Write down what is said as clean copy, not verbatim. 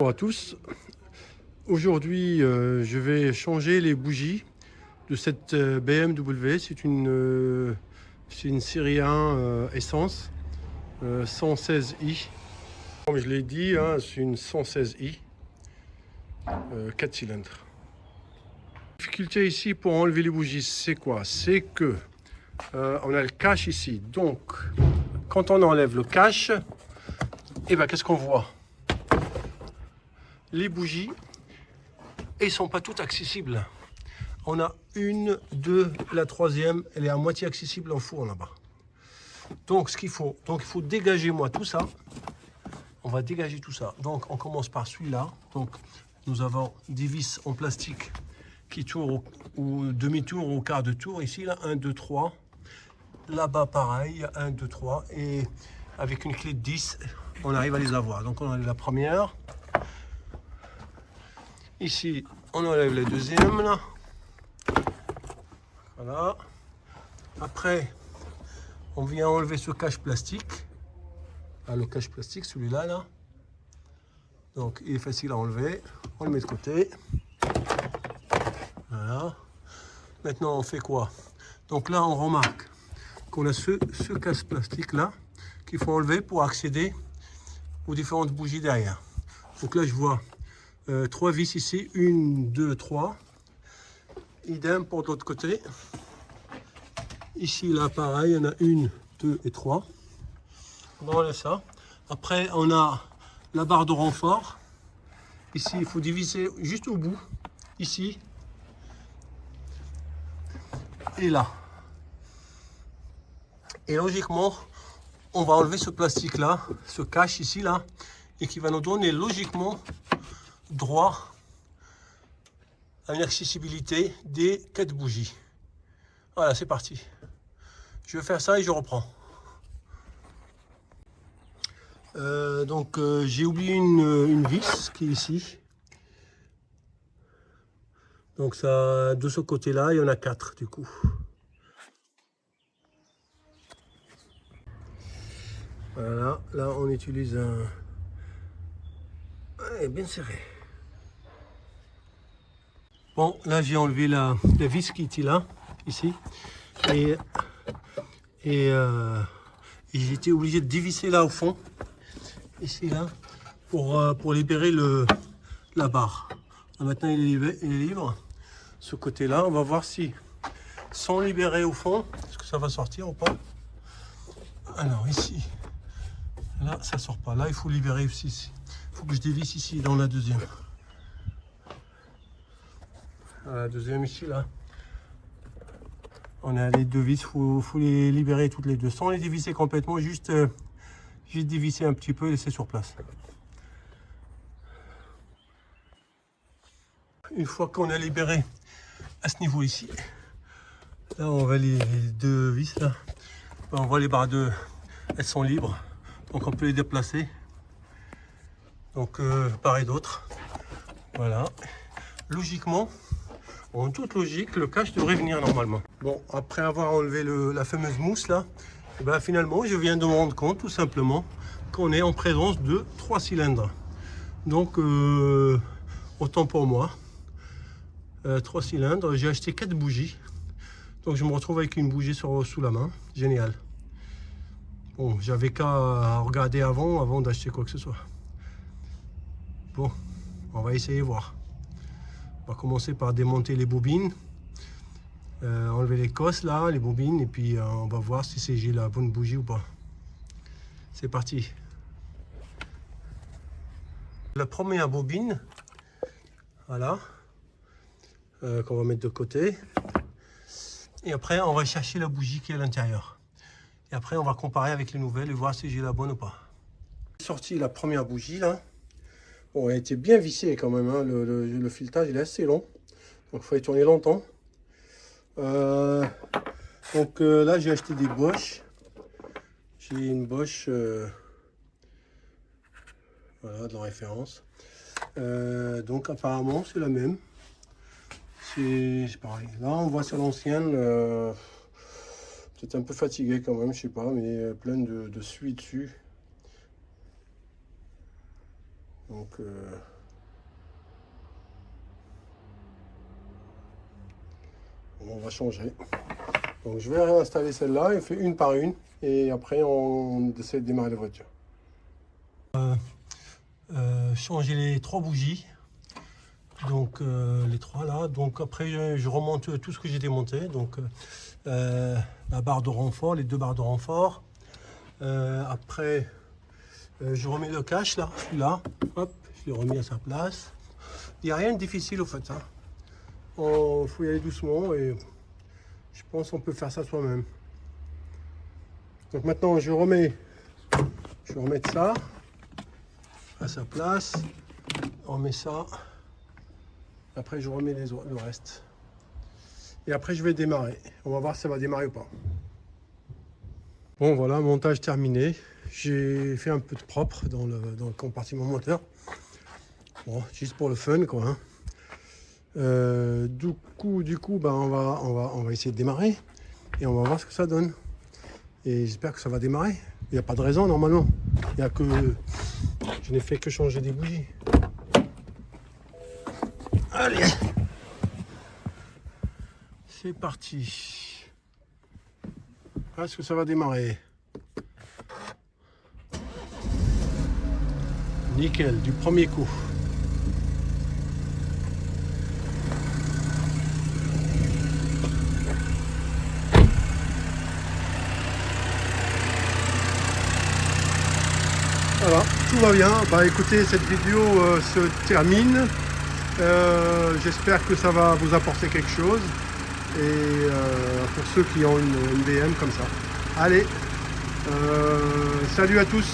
Bonjour à tous. Aujourd'hui, je vais changer les bougies de cette BMW. C'est une série 1 essence 116i. Comme je l'ai dit, hein, c'est une 116i 4 cylindres. La difficulté ici pour enlever les bougies, c'est quoi? C'est que on a le cache ici. Donc, quand on enlève le cache, et ben qu'est-ce qu'on voit? Les bougies, et ils sont pas toutes accessibles. On a une, deux, la troisième, elle est à moitié accessible en four là-bas. Donc il faut dégager moi tout ça. On va dégager tout ça. Donc on commence par celui-là. Donc nous avons des vis en plastique qui tournent ou demi-tour ou quart de tour. Ici là, 1, 2, 3. Là-bas pareil, 1, 2, 3. Et avec une clé de 10, on arrive à les avoir. Donc on enlève la première. Ici, on enlève la deuxième là. Voilà. Après, on vient enlever ce cache plastique. Ah, le cache plastique, celui-là, là. Donc, il est facile à enlever. On le met de côté. Voilà. Maintenant, on fait quoi? Donc là, on remarque qu'on a ce cache plastique-là qu'il faut enlever pour accéder aux différentes bougies derrière. Donc là, je vois 3 vis ici. 1, 2, 3. Idem pour l'autre côté. Ici, là, pareil, il y en a 1, 2 et 3. On enlève ça. Après, on a la barre de renfort. Ici, il faut diviser juste au bout. Ici. Et là. Et logiquement, on va enlever ce plastique-là, ce cache ici, là, et qui va nous donner logiquement droit à une accessibilité des 4 bougies. Voilà, c'est parti. Je vais faire ça et je reprends. J'ai oublié une vis qui est ici. Donc ça, de ce côté-là, il y en a 4 du coup. Voilà, là on utilise un... Ouais, bien serré. Bon, là j'ai enlevé la vis qui était là, ici. Et j'étais obligé de dévisser là au fond, ici là, pour libérer la barre. Maintenant il est libre. Ce côté-là, on va voir si, sans libérer au fond, est-ce que ça va sortir ou pas? Alors ici, là ça sort pas. Là il faut libérer aussi. Il faut que je dévisse ici dans la deuxième. La deuxième ici là. On a les deux vis, faut les libérer toutes les deux, sans les dévisser complètement, juste dévisser un petit peu et laisser sur place. Une fois qu'on a libéré à ce niveau ici, là on va les deux vis là, on voit les barres de, elles sont libres, donc on peut les déplacer. Donc pareil d'autres. Voilà. Logiquement, en toute logique, le cache devrait venir normalement. Bon, après avoir enlevé la fameuse mousse là, et ben finalement, je viens de me rendre compte tout simplement qu'on est en présence de 3 cylindres. Donc, autant pour moi. 3 cylindres, j'ai acheté 4 bougies. Donc, je me retrouve avec une bougie sous la main. Génial. Bon, j'avais qu'à regarder avant d'acheter quoi que ce soit. Bon, on va essayer voir. On va commencer par démonter les bobines, enlever les cosses là, les bobines, et puis on va voir si j'ai la bonne bougie ou pas. C'est parti. La première bobine, voilà, qu'on va mettre de côté. Et après, on va chercher la bougie qui est à l'intérieur. Et après, on va comparer avec les nouvelles et voir si j'ai la bonne ou pas. J'ai sorti la première bougie là. Bon, elle a été bien vissée quand même, hein. Le filetage il est assez long, donc il faut y tourner longtemps. Là j'ai acheté des Bosch. J'ai une Bosch, voilà, de la référence. Donc apparemment c'est la même. C'est pareil. Là on voit sur l'ancienne, peut-être un peu fatigué quand même, je sais pas, mais plein de suie dessus. Donc on va changer. Donc je vais réinstaller celle-là, il fait une par une et après on essaie de démarrer la voiture. Changer les 3 bougies, donc les 3 là, donc après je remonte tout ce que j'ai démonté, donc la barre de renfort, les 2 barres de renfort, après je remets le cache là, celui-là, hop, je l'ai remis à sa place. Il n'y a rien de difficile au fait, hein. Il faut y aller doucement et je pense qu'on peut faire ça soi-même. Donc maintenant je vais remettre ça à sa place, on met ça, après je remets le reste. Et après je vais démarrer, on va voir si ça va démarrer ou pas. Bon voilà, montage terminé. J'ai fait un peu de propre dans le compartiment moteur. Bon, juste pour le fun quoi, hein. Du coup bah, on va essayer de démarrer et on va voir ce que ça donne. Et j'espère que ça va démarrer. Il n'y a pas de raison normalement. Il y a que... Je n'ai fait que changer des bougies. Allez, c'est parti. Est-ce que ça va démarrer? Nickel, du premier coup. Voilà, tout va bien. Bah écoutez, cette vidéo se termine. J'espère que ça va vous apporter quelque chose. Et pour ceux qui ont une BM comme ça. Allez, salut à tous.